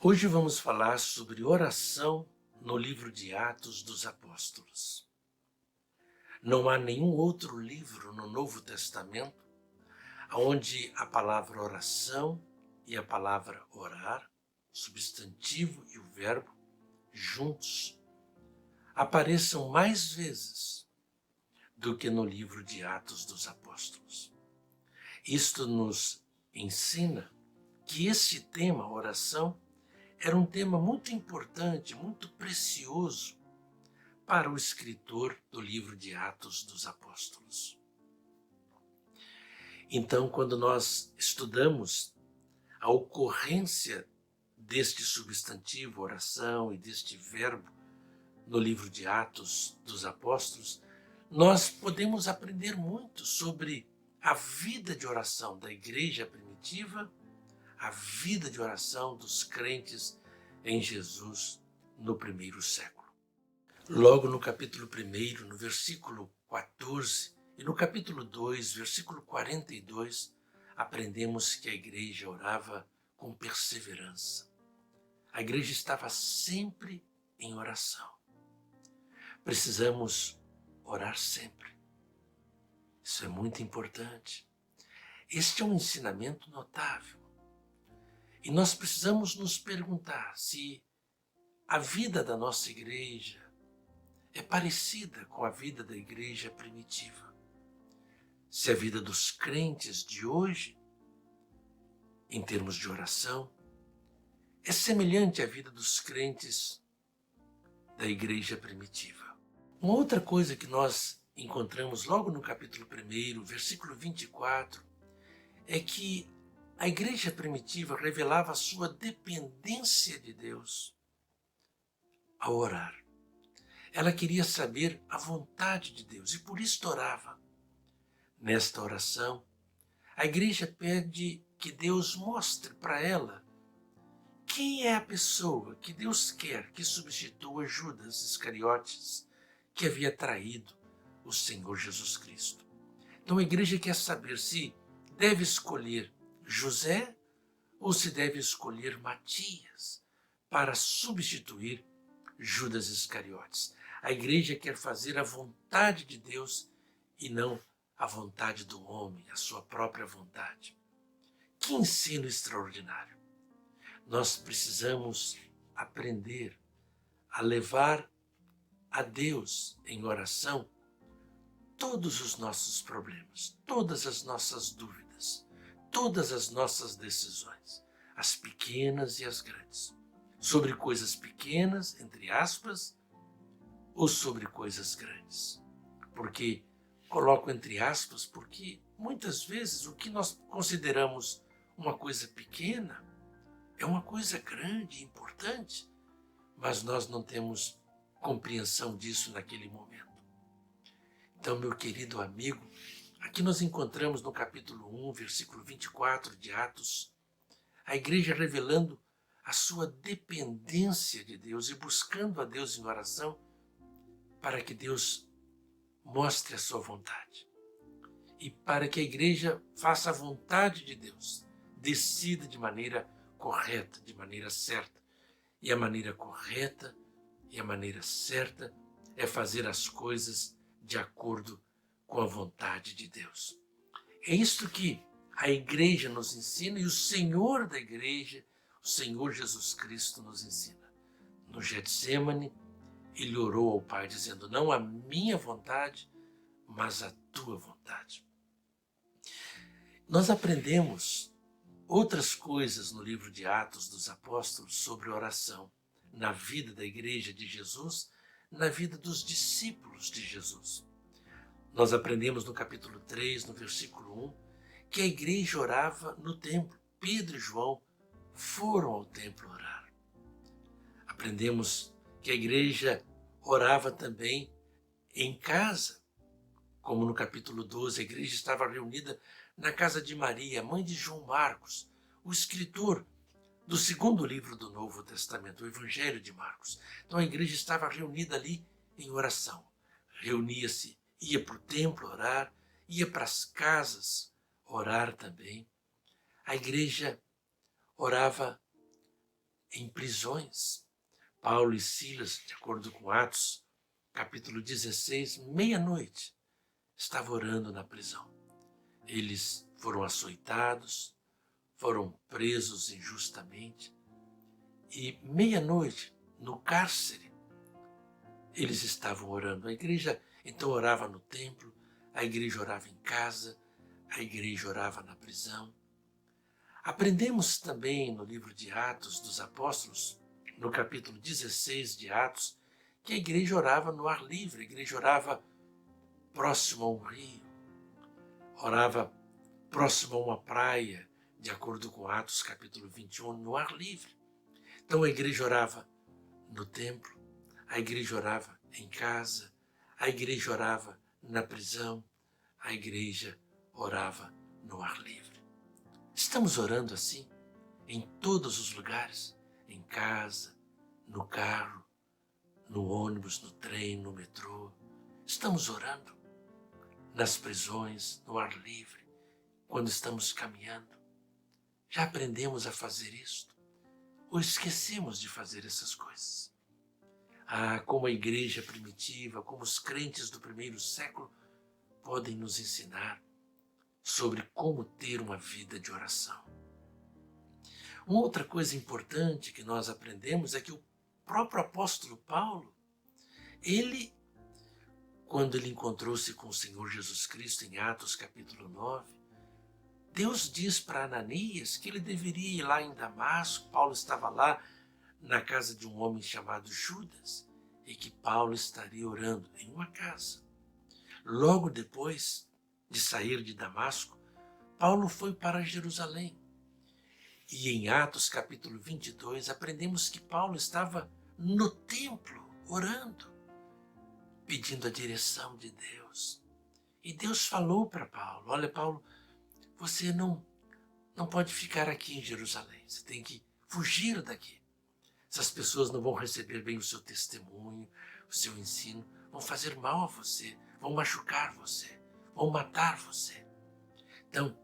Hoje vamos falar sobre oração no livro de Atos dos Apóstolos. Não há nenhum outro livro no Novo Testamento onde a palavra oração e a palavra orar, o substantivo e o verbo, juntos, apareçam mais vezes do que no livro de Atos dos Apóstolos. Isto nos ensina que esse tema, oração, era um tema muito importante, muito precioso para o escritor do livro de Atos dos Apóstolos. Então, quando nós estudamos a ocorrência deste substantivo, oração, e deste verbo no livro de Atos dos Apóstolos, nós podemos aprender muito sobre a vida de oração da igreja primitiva, a vida de oração dos crentes em Jesus no primeiro século. Logo no capítulo 1, no versículo 14, e no capítulo 2, versículo 42, aprendemos que a igreja orava com perseverança. A igreja estava sempre em oração. Precisamos orar sempre. Isso é muito importante. Este é um ensinamento notável. E nós precisamos nos perguntar se a vida da nossa igreja é parecida com a vida da igreja primitiva. Se a vida dos crentes de hoje, em termos de oração, é semelhante à vida dos crentes da igreja primitiva. Uma outra coisa que nós encontramos logo no capítulo 1, versículo 24, é que a igreja primitiva revelava a sua dependência de Deus ao orar. Ela queria saber a vontade de Deus e por isso orava. Nesta oração, a igreja pede que Deus mostre para ela quem é a pessoa que Deus quer que substitua Judas Iscariotes, que havia traído o Senhor Jesus Cristo. Então a igreja quer saber se deve escolher José ou se deve escolher Matias para substituir Judas Iscariotes. A igreja quer fazer a vontade de Deus e não a vontade do homem, a sua própria vontade. Que ensino extraordinário! Nós precisamos aprender a levar a Deus em oração todos os nossos problemas, todas as nossas dúvidas, todas as nossas decisões, as pequenas e as grandes, sobre coisas pequenas, entre aspas, ou sobre coisas grandes. Porque coloco entre aspas porque muitas vezes o que nós consideramos uma coisa pequena é uma coisa grande e importante, mas nós não temos compreensão disso naquele momento. Então, meu querido amigo, aqui nós encontramos no capítulo 1, versículo 24 de Atos, a igreja revelando a sua dependência de Deus e buscando a Deus em oração para que Deus mostre a sua vontade. E para que a igreja faça a vontade de Deus, decida de maneira correta, de maneira certa. E a maneira correta e a maneira certa é fazer as coisas de acordo com a vontade de Deus. É isto que a igreja nos ensina e o Senhor da igreja, o Senhor Jesus Cristo, nos ensina. No Getsêmani, ele orou ao Pai dizendo, não a minha vontade, mas a tua vontade. Nós aprendemos outras coisas no livro de Atos dos Apóstolos sobre oração, na vida da igreja de Jesus, na vida dos discípulos de Jesus. Nós aprendemos no capítulo 3, no versículo 1, que a igreja orava no templo. Pedro e João foram ao templo orar. Aprendemos que a igreja orava também em casa, como no capítulo 12, a igreja estava reunida na casa de Maria, mãe de João Marcos, o escritor do segundo livro do Novo Testamento, o Evangelho de Marcos. Então a igreja estava reunida ali em oração. Reunia-se, ia para o templo orar, ia para as casas orar também. A igreja orava em prisões. Paulo e Silas, de acordo com Atos, capítulo 16, meia-noite, estavam orando na prisão. Eles foram açoitados, foram presos injustamente, e meia-noite, no cárcere, eles estavam orando. A igreja então orava no templo, a igreja orava em casa, a igreja orava na prisão. Aprendemos também no livro de Atos dos Apóstolos, no capítulo 16 de Atos, que a igreja orava no ar livre, a igreja orava próximo a um rio, orava próximo a uma praia, de acordo com Atos capítulo 21, no ar livre. Então a igreja orava no templo, a igreja orava em casa, a igreja orava na prisão, a igreja orava no ar livre. Estamos orando assim em todos os lugares, em casa, no carro, no ônibus, no trem, no metrô. Estamos orando nas prisões, no ar livre, quando estamos caminhando. Já aprendemos a fazer isto? Ou esquecemos de fazer essas coisas? Como a igreja primitiva, como os crentes do primeiro século podem nos ensinar sobre como ter uma vida de oração. Uma outra coisa importante que nós aprendemos é que o próprio apóstolo Paulo, quando ele encontrou-se com o Senhor Jesus Cristo em Atos capítulo 9, Deus diz para Ananias que ele deveria ir lá em Damasco. Paulo estava lá na casa de um homem chamado Judas e que Paulo estaria orando em uma casa. Logo depois de sair de Damasco, Paulo foi para Jerusalém. E em Atos capítulo 22, aprendemos que Paulo estava no templo orando, pedindo a direção de Deus. E Deus falou para Paulo: olha, Paulo, você não pode ficar aqui em Jerusalém, você tem que fugir daqui. Essas pessoas não vão receber bem o seu testemunho, o seu ensino, vão fazer mal a você, vão machucar você, vão matar você. Então,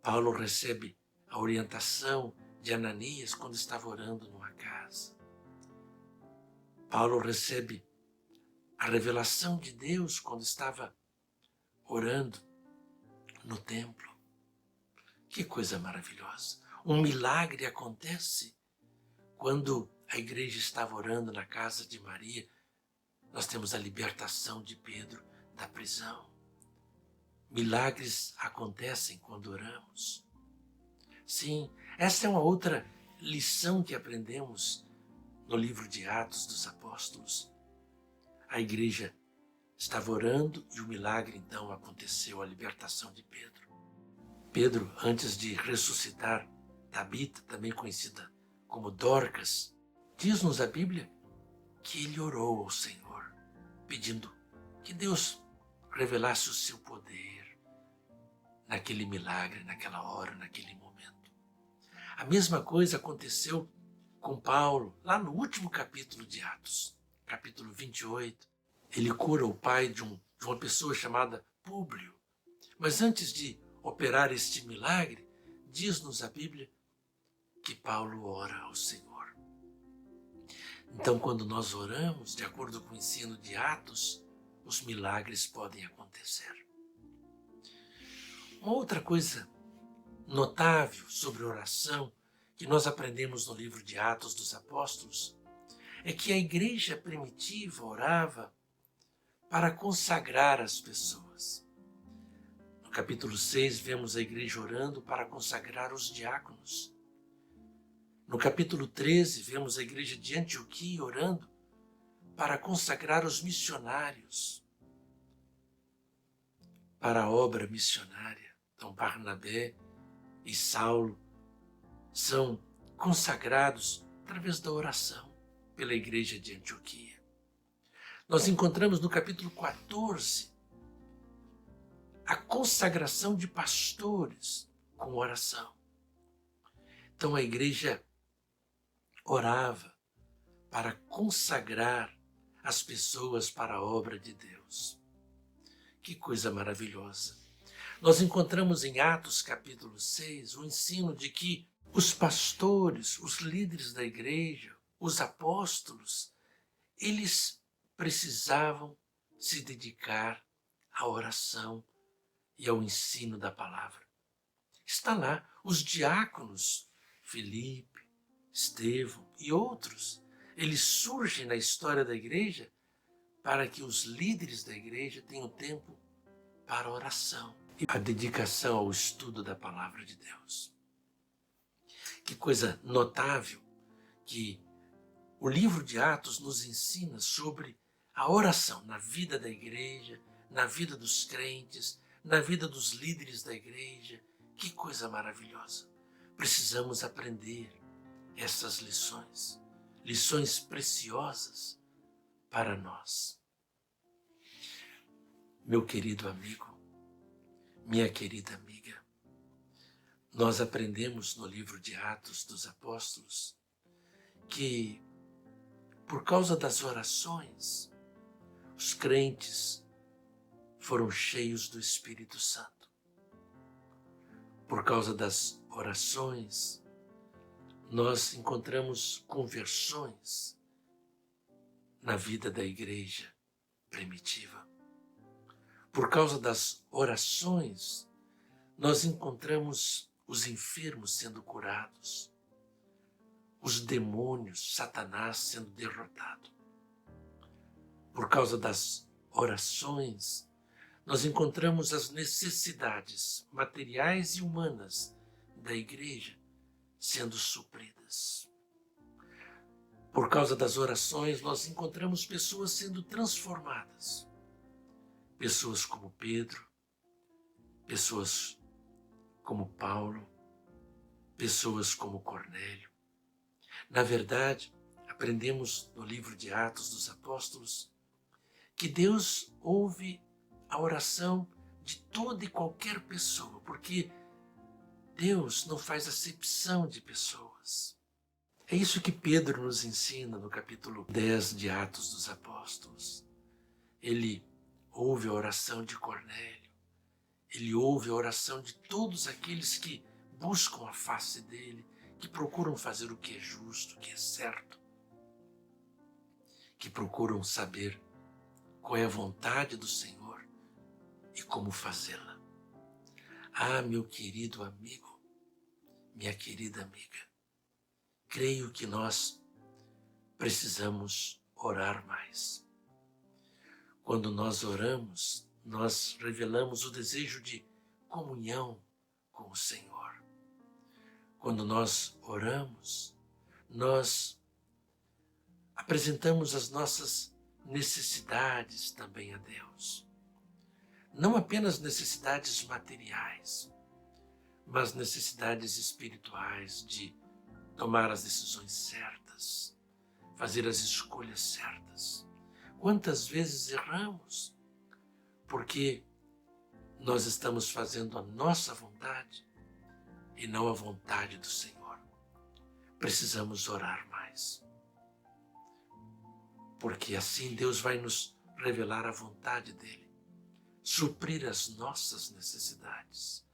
Paulo recebe a orientação de Ananias quando estava orando numa casa. Paulo recebe a revelação de Deus quando estava orando no templo. Que coisa maravilhosa! Um milagre acontece quando a igreja estava orando na casa de Maria. Nós temos a libertação de Pedro da prisão. Milagres acontecem quando oramos. Sim, essa é uma outra lição que aprendemos no livro de Atos dos Apóstolos. A igreja estava orando e o milagre então aconteceu, a libertação de Pedro. Pedro, antes de ressuscitar Tabita, também conhecida como Dorcas, diz-nos a Bíblia que ele orou ao Senhor, pedindo que Deus revelasse o seu poder naquele milagre, naquela hora, naquele momento. A mesma coisa aconteceu com Paulo, lá no último capítulo de Atos, capítulo 28. Ele cura o pai de uma pessoa chamada Públio. Mas antes de operar este milagre, diz-nos a Bíblia que Paulo ora ao Senhor. Então, quando nós oramos, de acordo com o ensino de Atos, os milagres podem acontecer. Uma outra coisa notável sobre oração que nós aprendemos no livro de Atos dos Apóstolos é que a igreja primitiva orava para consagrar as pessoas. No capítulo 6, vemos a igreja orando para consagrar os diáconos. No capítulo 13, vemos a igreja de Antioquia orando para consagrar os missionários para a obra missionária. Então, Barnabé e Saulo são consagrados através da oração pela igreja de Antioquia. Nós encontramos no capítulo 14 a consagração de pastores com oração. Então a igreja orava para consagrar as pessoas para a obra de Deus. Que coisa maravilhosa! Nós encontramos em Atos capítulo 6 o ensino de que os pastores, os líderes da igreja, os apóstolos, eles precisavam se dedicar à oração e ao ensino da palavra. Está lá, os diáconos, Filipe, Estevão e outros, eles surgem na história da igreja para que os líderes da igreja tenham tempo para a oração e a dedicação ao estudo da palavra de Deus. Que coisa notável que o livro de Atos nos ensina sobre a oração na vida da igreja, na vida dos crentes, na vida dos líderes da igreja. Que coisa maravilhosa! Precisamos aprender essas lições, lições preciosas para nós. Meu querido amigo, minha querida amiga, nós aprendemos no livro de Atos dos Apóstolos que, por causa das orações, os crentes foram cheios do Espírito Santo. Por causa das orações, nós encontramos conversões na vida da igreja primitiva. Por causa das orações, nós encontramos os enfermos sendo curados, os demônios, Satanás sendo derrotado. Por causa das orações, nós encontramos as necessidades materiais e humanas da igreja sendo supridas. Por causa das orações, nós encontramos pessoas sendo transformadas. Pessoas como Pedro, pessoas como Paulo, pessoas como Cornélio. Na verdade, aprendemos no livro de Atos dos Apóstolos que Deus ouve a oração de toda e qualquer pessoa, porque Deus não faz acepção de pessoas. É isso que Pedro nos ensina no capítulo 10 de Atos dos Apóstolos. Ele ouve a oração de Cornélio, ele ouve a oração de todos aqueles que buscam a face dele, que procuram fazer o que é justo, o que é certo, que procuram saber qual é a vontade do Senhor e como fazê-la. Ah, meu querido amigo, minha querida amiga, creio que nós precisamos orar mais. Quando nós oramos, nós revelamos o desejo de comunhão com o Senhor. Quando nós oramos, nós apresentamos as nossas necessidades também a Deus. Não apenas necessidades materiais, mas necessidades espirituais de tomar as decisões certas, fazer as escolhas certas. Quantas vezes erramos porque nós estamos fazendo a nossa vontade e não a vontade do Senhor. Precisamos orar mais, porque assim Deus vai nos revelar a vontade dEle, suprir as nossas necessidades.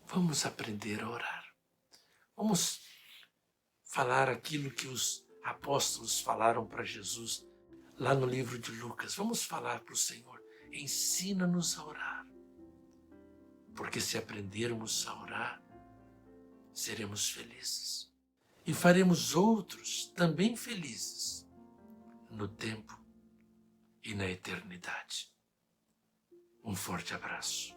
Vamos aprender a orar. Vamos falar aquilo que os apóstolos falaram para Jesus lá no livro de Lucas. Vamos falar para o Senhor: ensina-nos a orar. Porque se aprendermos a orar, seremos felizes. E faremos outros também felizes no tempo e na eternidade. Um forte abraço.